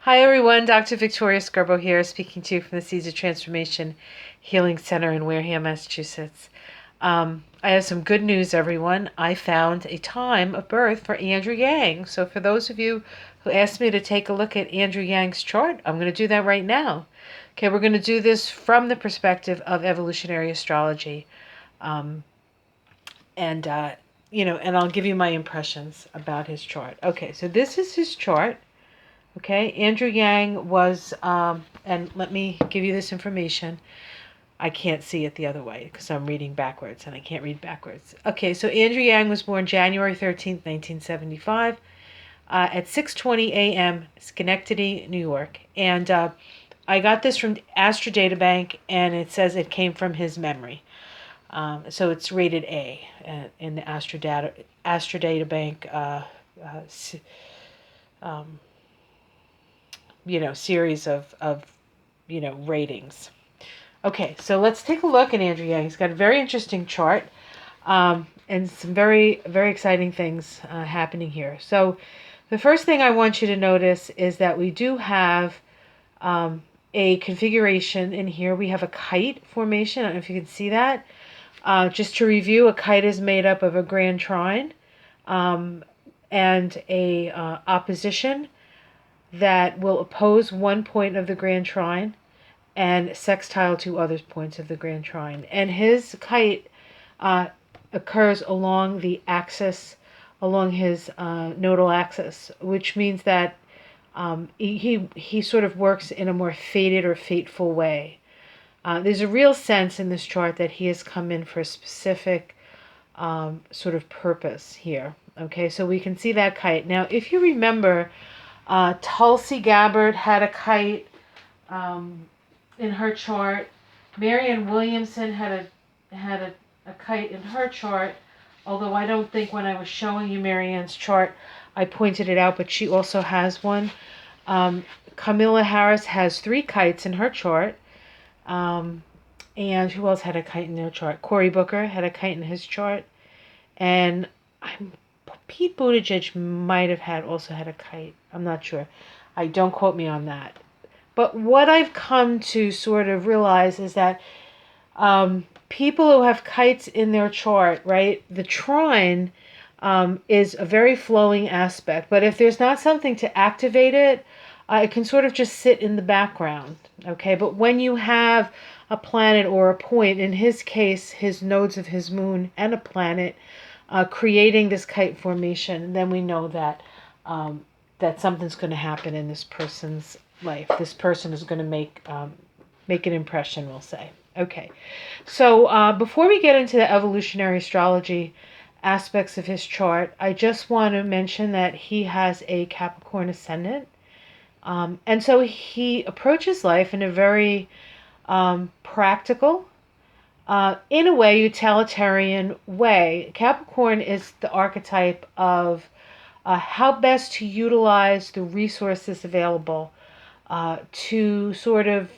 Hi everyone, Dr. Victoria Scurbo here, speaking to you from the Seeds of Transformation Healing Center in Wareham, Massachusetts. I have some good news, everyone. I found a time of birth for Andrew Yang. So for those of you who asked me to take a look at Andrew Yang's chart, I'm going to do that right now. Okay, we're going to do this from the perspective of evolutionary astrology. Um, and, and I'll give you my impressions about his chart. Okay, so this is his chart. Okay, Andrew Yang was, and let me give you this information. I can't see it the other way because I'm reading backwards and I can't read backwards. Okay, so Andrew Yang was born January 13th, 1975 at 6:20 a.m. Schenectady, New York. And I got this from Astrodata Bank and it says it came from his memory. So it's rated A in the Astrodata Bank series of ratings. Okay, so let's take a look at Andrew Yang. He's got a very interesting chart and some very, very exciting things happening here. So the first thing I want you to notice is that we do have a configuration in here. We have a kite formation. I don't know if you can see that. Just to review, a kite is made up of a grand trine and a opposition that will oppose one point of the grand trine and sextile to other points of the grand trine. And his kite occurs along the axis, along his nodal axis, which means that he sort of works in a more fated or fateful way. There's a real sense in this chart that he has come in for a specific sort of purpose here. Okay, so we can see that kite. Now, if you remember, Tulsi Gabbard had a kite in her chart. Marianne Williamson had a kite in her chart, although I don't think when I was showing you Marianne's chart I pointed it out, but she also has one. Camilla Harris has 3 kites in her chart. And who else had a kite in their chart? Cory Booker had a kite in his chart. And Pete Buttigieg might have also had a kite. I'm not sure. Don't quote me on that. But what I've come to sort of realize is that people who have kites in their chart, right, the trine is a very flowing aspect. But if there's not something to activate it, it can sort of just sit in the background. Okay, but when you have a planet or a point, in his case, his nodes of his moon and a planet, creating this kite formation, then we know that that something's going to happen in this person's life. This person is going to make an impression, we'll say. Okay, so before we get into the evolutionary astrology aspects of his chart, I just want to mention that he has a Capricorn ascendant. And so he approaches life in a very practical, in a way, utilitarian way. Capricorn is the archetype of how best to utilize the resources available to sort of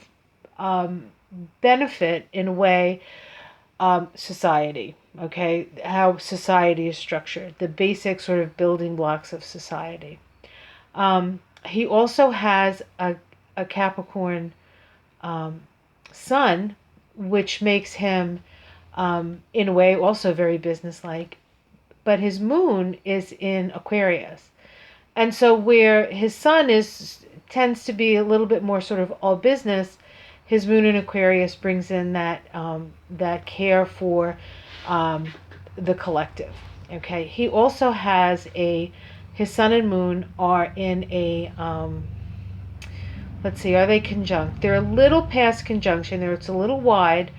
benefit, in a way, society. Okay, how society is structured, the basic sort of building blocks of society. He also has a Capricorn sun, which makes him, in a way, also very businesslike. But his moon is in Aquarius. And so where his sun tends to be a little bit more sort of all business, his moon in Aquarius brings in that care for the collective. Okay. He also has his sun and moon are in a, let's see, are they conjunct? They're a little past conjunction there. It's a little wide,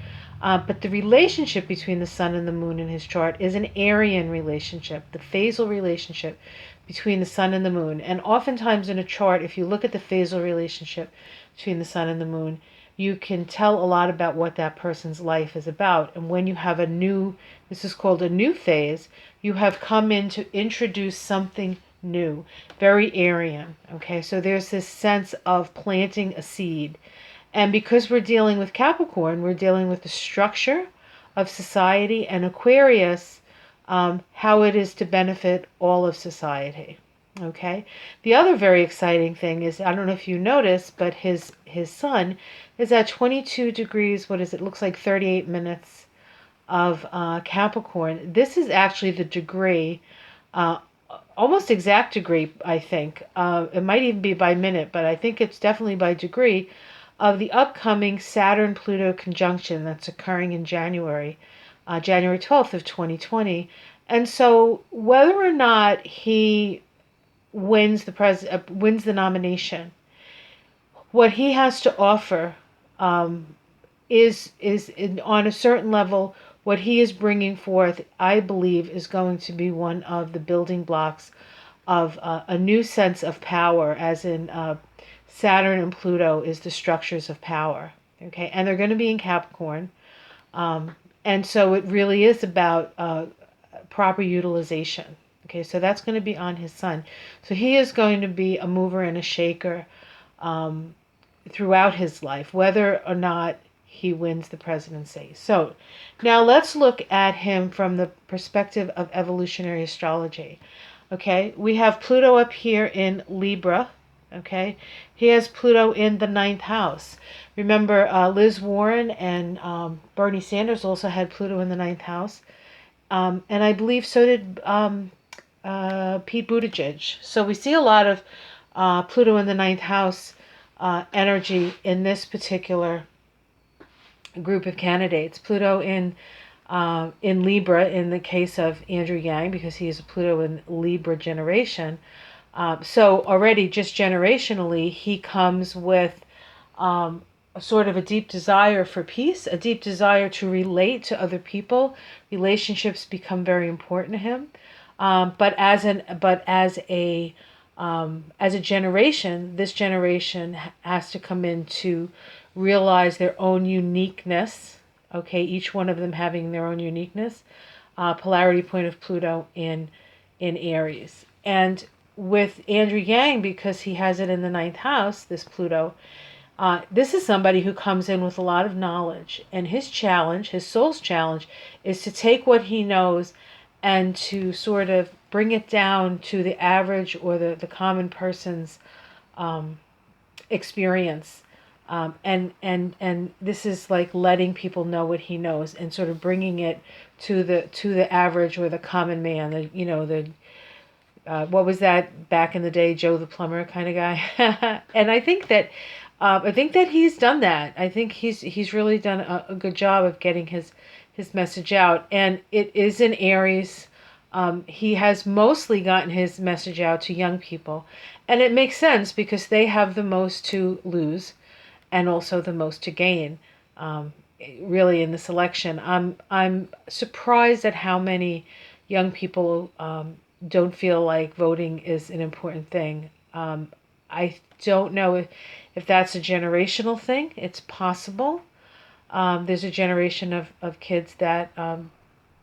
but the relationship between the sun and the moon in his chart is an Aryan relationship, the phasal relationship between the sun and the moon. And oftentimes in a chart, if you look at the phasal relationship between the sun and the moon, you can tell a lot about what that person's life is about. And when you have this is called a new phase, you have come in to introduce something new, very Aryan. Okay, so there's this sense of planting a seed. And because we're dealing with Capricorn, we're dealing with the structure of society, and Aquarius, how it is to benefit all of society. Okay. The other very exciting thing is, I don't know if you noticed, but his sun is at 22 degrees. What is it? Looks like 38 minutes of Capricorn. This is actually the degree, uh, almost exact degree, I think. It might even be by minute, but I think it's definitely by degree of the upcoming Saturn-Pluto conjunction that's occurring in January, January 12th of 2020. And so whether or not he wins the nomination, what he has to offer um, on a certain level, what he is bringing forth, I believe, is going to be one of the building blocks of a new sense of power, as in Saturn and Pluto is the structures of power. Okay, and they're going to be in Capricorn, and so it really is about proper utilization. Okay, so that's going to be on his sun. So he is going to be a mover and a shaker um, throughout his life, whether or not he wins the presidency. So now let's look at him from the perspective of evolutionary astrology. Okay, we have Pluto up here in Libra. Okay, he has Pluto in the ninth house. Remember, Liz Warren and Bernie Sanders also had Pluto in the ninth house. And I believe so did Pete Buttigieg. So we see a lot of Pluto in the ninth house energy in this particular group of candidates. Pluto in Libra in the case of Andrew Yang, because he is a Pluto in Libra generation. So already just generationally, he comes with a sort of a deep desire for peace, a deep desire to relate to other people. Relationships become very important to him. As a generation, this generation has to come in to realize their own uniqueness. Okay, each one of them having their own uniqueness. Polarity point of Pluto in Aries, and with Andrew Yang, because he has it in the ninth house, this Pluto. This is somebody who comes in with a lot of knowledge, and his challenge, his soul's challenge, is to take what he knows and to sort of bring it down to the average or the common person's experience. And this is like letting people know what he knows and sort of bringing it to the average or the common man. What was that back in the day, Joe the plumber kind of guy. And I think that he's done that. I think he's really done a good job of getting his message out. And it is in Aries. He has mostly gotten his message out to young people. And it makes sense because they have the most to lose and also the most to gain, really, in this election. I'm surprised at how many young people don't feel like voting is an important thing. I don't know if that's a generational thing. It's possible. There's a generation of kids that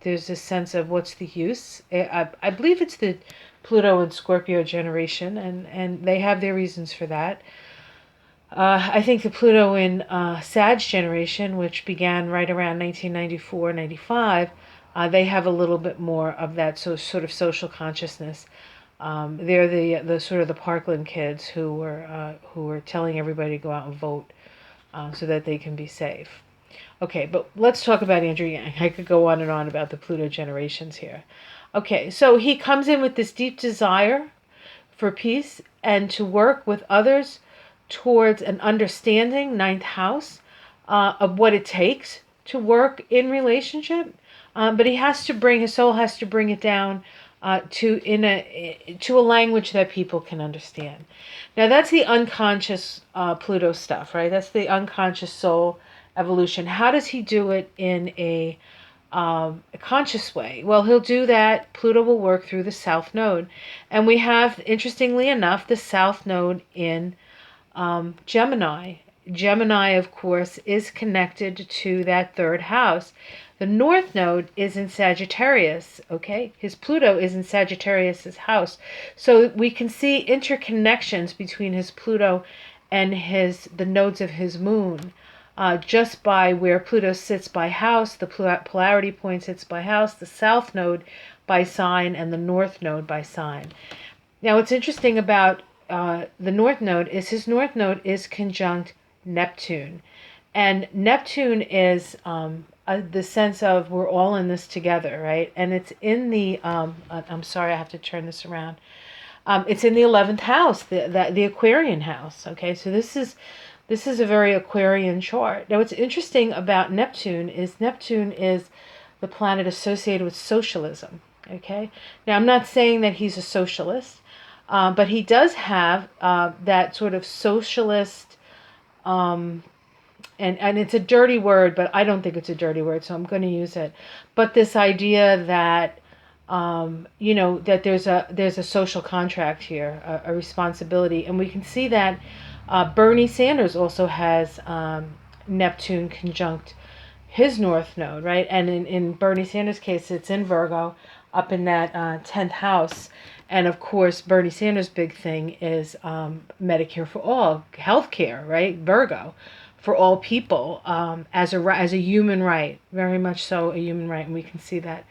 there's a sense of what's the use. I believe it's the Pluto and Scorpio generation, and they have their reasons for that. I think the Pluto in Sag generation, which began right around 1994, 95, they have a little bit more of that sort of social consciousness. They're the sort of the Parkland kids who were telling everybody to go out and vote so that they can be safe. Okay, but let's talk about Andrew Yang. I could go on and on about the Pluto generations here. Okay, so he comes in with this deep desire for peace and to work with others towards an understanding, ninth house, of what it takes to work in relationship. But his soul has to bring it down to a language that people can understand. Now that's the unconscious Pluto stuff, right? That's the unconscious soul evolution. How does he do it in a conscious way? Well, he'll do that. Pluto will work through the South Node, and we have, interestingly enough, the South Node in Gemini. Gemini, of course, is connected to that third house. The North Node is in Sagittarius, okay? His Pluto is in Sagittarius's house. So we can see interconnections between his Pluto and the nodes of his moon. Just by where Pluto sits by house, the polarity point sits by house, the South Node by sign, and the North Node by sign. Now, what's interesting about the North Node is his North Node is conjunct Neptune. And Neptune is the sense of we're all in this together, right? And it's in the, I'm sorry, I have to turn this around. It's in the 11th house, the Aquarian house. Okay, so this is a very Aquarian chart. Now, what's interesting about Neptune is the planet associated with socialism. Okay, now I'm not saying that he's a socialist, but he does have that sort of socialist, um, and it's a dirty word, but I don't think it's a dirty word, so I'm going to use it. But this idea that that there's a social contract here, a responsibility, and we can see that Bernie Sanders also has Neptune conjunct his North Node, right? And in Bernie Sanders' case, it's in Virgo, up in that 10th house. And of course, Bernie Sanders' big thing is Medicare for all, health care, right? Virgo, for all people, as a human right, very much so a human right, and we can see that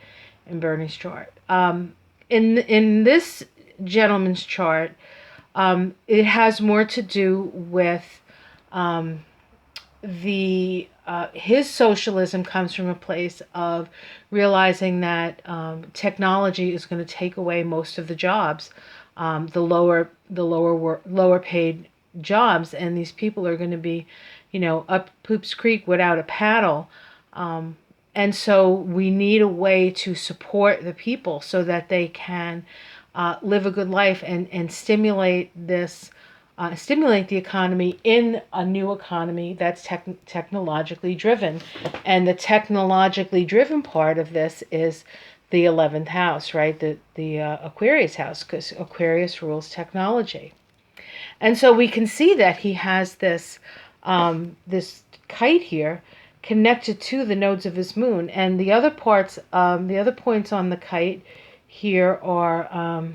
in Bernie's chart. In this gentleman's chart, it has more to do with the his socialism comes from a place of realizing that technology is going to take away most of the jobs, lower paid jobs, and these people are going to be, up Poops Creek without a paddle. And so we need a way to support the people so that they can live a good life and stimulate the economy in a new economy that's technologically driven. And the technologically driven part of this is the 11th house, right? The Aquarius house, because Aquarius rules technology. And so we can see that he has this kite here connected to the nodes of his moon. And the other points on the kite here are,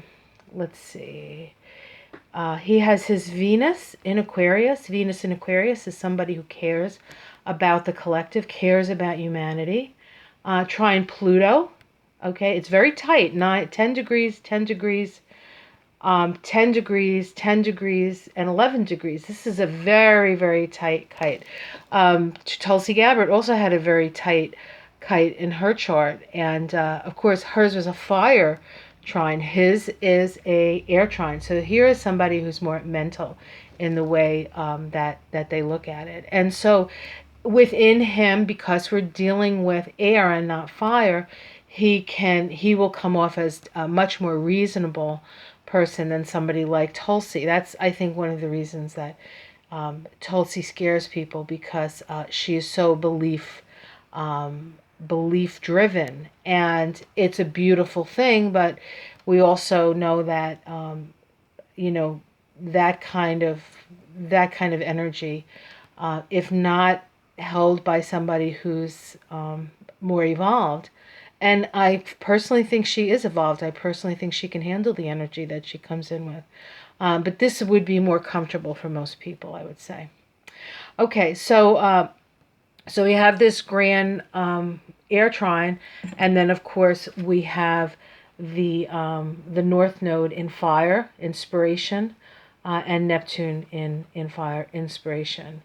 let's see. He has his Venus in Aquarius. Venus in Aquarius is somebody who cares about the collective, cares about humanity. Trine Pluto. Okay, it's very tight. 10 degrees, 10 degrees, 10 degrees, 10 degrees, and 11 degrees. This is a very, very tight kite. Tulsi Gabbard also had a very tight kite in her chart. And, of course, hers was a fire trine. His is a air trine. So here is somebody who's more mental in the way that they look at it. And so within him, because we're dealing with air and not fire, he will come off as a much more reasonable person than somebody like Tulsi. That's, I think, one of the reasons that Tulsi scares people, because she is so belief driven, and it's a beautiful thing. But we also know that that kind of energy, if not held by somebody who's more evolved. And I personally think she is evolved. I personally think she can handle the energy that she comes in with. But this would be more comfortable for most people, I would say. Okay, so we have this grand air trine, and then of course we have the North Node in fire, inspiration, and Neptune in fire, inspiration,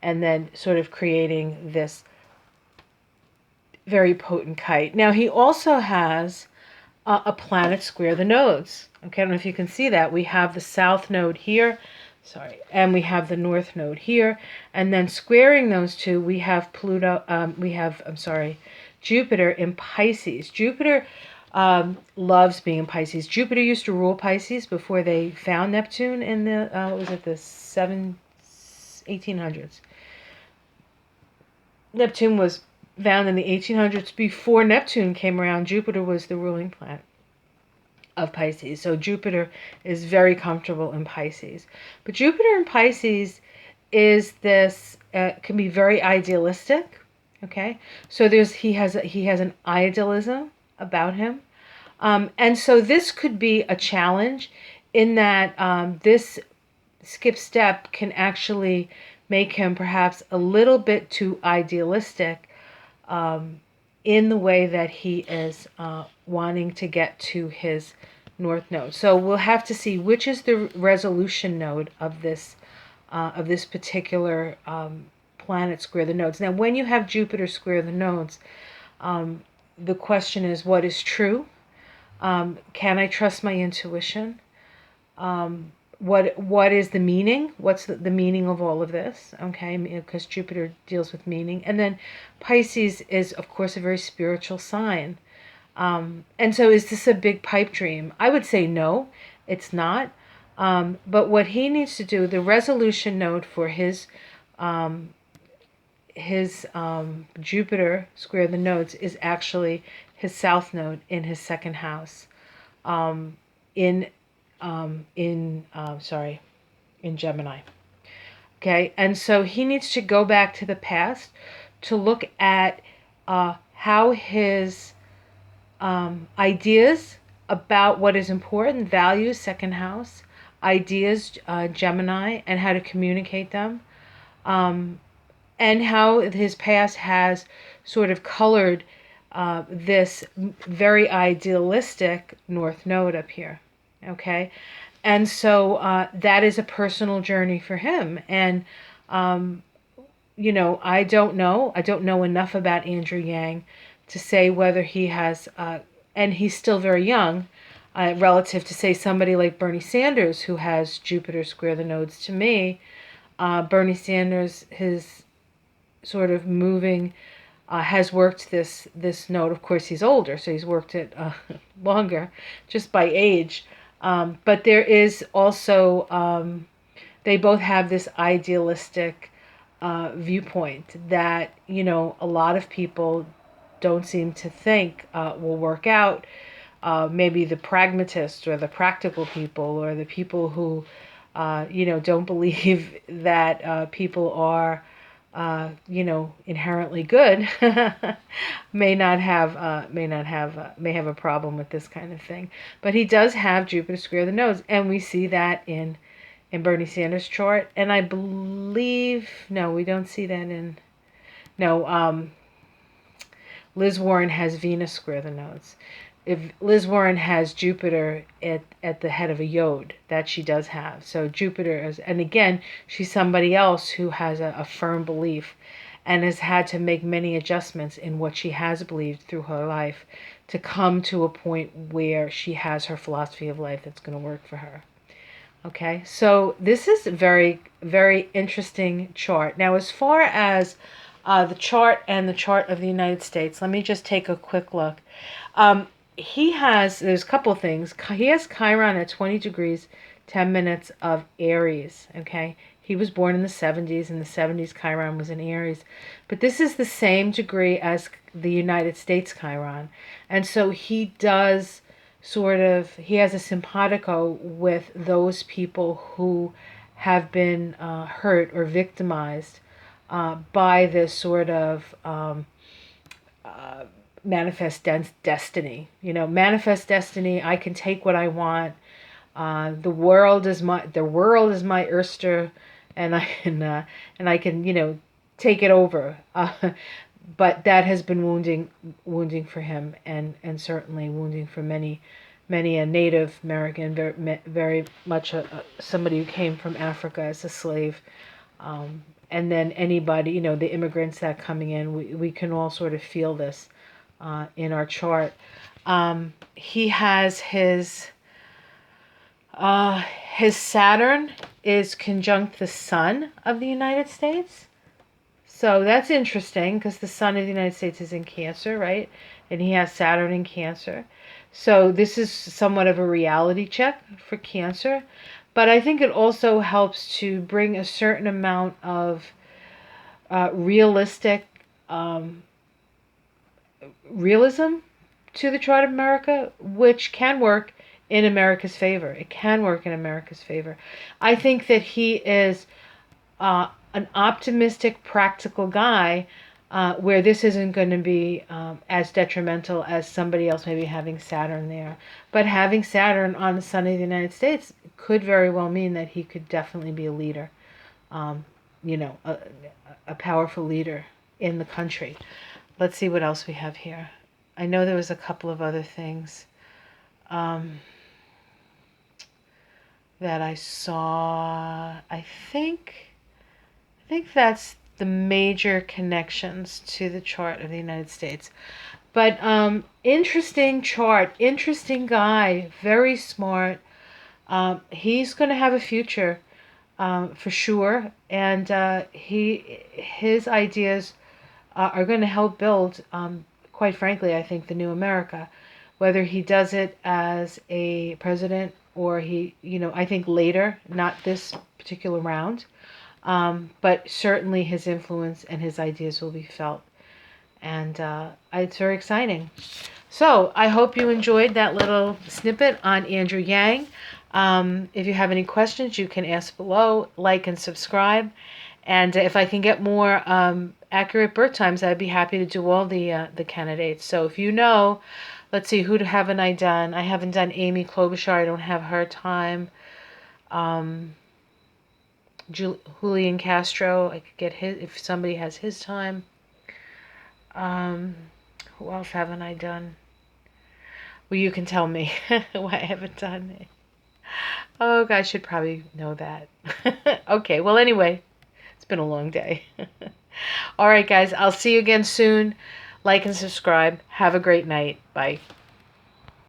and then sort of creating this very potent kite. Now he also has a planet square the nodes. Okay, I don't know if you can see that. We have the South Node here, and we have the North Node here, and then squaring those two, we have Jupiter in Pisces. Jupiter loves being in Pisces. Jupiter used to rule Pisces before they found Neptune in the the 1800s. Neptune was found in the 1800s. Before Neptune came around, Jupiter was the ruling planet of Pisces. So Jupiter is very comfortable in Pisces. But Jupiter in Pisces is this, can be very idealistic. Okay, so he has an idealism about him, and so this could be a challenge in that this skip step can actually make him perhaps a little bit too idealistic in the way that he is wanting to get to his north node. So we'll have to see which is the resolution node of this particular planet square the nodes. Now, when you have Jupiter square the nodes, the question is, what is true? Can I trust my intuition? What is the meaning? What's the meaning of all of this? Okay, because Jupiter deals with meaning. And then Pisces is, of course, a very spiritual sign. And so is this a big pipe dream? I would say no, it's not. But what he needs to do, the resolution node for his Jupiter square the nodes is actually his south node in his second house, in Gemini. Okay, and so he needs to go back to the past to look at how his ideas about what is important, values, second house, ideas, Gemini, and how to communicate them, and how his past has sort of colored this very idealistic north node up here. Okay, and so that is a personal journey for him. And I don't know enough about Andrew Yang to say whether he has, and he's still very young, relative to, say, somebody like Bernie Sanders, who has Jupiter square the nodes. To me, Bernie Sanders, his sort of moving, has worked this node. Of course, he's older, so he's worked it longer, just by age. But there is also, they both have this idealistic viewpoint that, a lot of people don't seem to think will work out. Maybe the pragmatists or the practical people or the people who, don't believe that people are, inherently good, may have a problem with this kind of thing. But he does have Jupiter square the nodes, and we see that in Bernie Sanders' chart. And I believe, no, we don't see that in, no, Liz Warren has Venus square the nodes. If Liz Warren has Jupiter at the head of a yod, that she does have. So Jupiter is, and again, she's somebody else who has a firm belief and has had to make many adjustments in what she has believed through her life to come to a point where she has her philosophy of life that's going to work for her. Okay, so this is a very, very interesting chart. Now, as far as the chart and the chart of the United States, let me just take a quick look. There's a couple things. He has Chiron at 20 degrees, 10 minutes of Aries, okay? He was born in the 70s. In the 70s, Chiron was in Aries. But this is the same degree as the United States Chiron. And so he does he has a simpatico with those people who have been hurt or victimized by this sort of manifest destiny. Manifest destiny. I can take what I want. The world is my oyster, and I can take it over. But that has been wounding for him, and certainly wounding for many a Native American, very much somebody who came from Africa as a slave. And then anybody, the immigrants that coming in, we can all sort of feel this in our chart. He has his Saturn is conjunct the sun of the United States. So that's interesting because the sun of the United States is in Cancer, right? And he has Saturn in Cancer. So this is somewhat of a reality check for Cancer. But I think it also helps to bring a certain amount of realistic realism to the chart of America, which can work in America's favor. It can work in America's favor. I think that he is an optimistic, practical guy, where this isn't going to be as detrimental as somebody else maybe having Saturn there. But having Saturn on the sun of the United States could very well mean that he could definitely be a leader, a powerful leader in the country. Let's see what else we have here. I know there was a couple of other things. that I saw. I think that's the major connections to the chart of the United States. But interesting chart, interesting guy, very smart. He's going to have a future for sure, and his ideas are going to help build, quite frankly, I think, the new America. Whether he does it as a president or I think later, not this particular round, but certainly his influence and his ideas will be felt. And it's very exciting. So I hope you enjoyed that little snippet on Andrew Yang. If you have any questions, you can ask below, like and subscribe. And if I can get more accurate birth times, I'd be happy to do all the candidates. So if you know, let's see, who haven't I done? I haven't done Amy Klobuchar. I don't have her time. Julian Castro, I could get his if somebody has his time. Who else haven't I done? Well, you can tell me why I haven't done it. Oh, I should probably know that. Okay, well, anyway, it's been a long day. All right, guys, I'll see you again soon. Like and subscribe. Have a great night. Bye.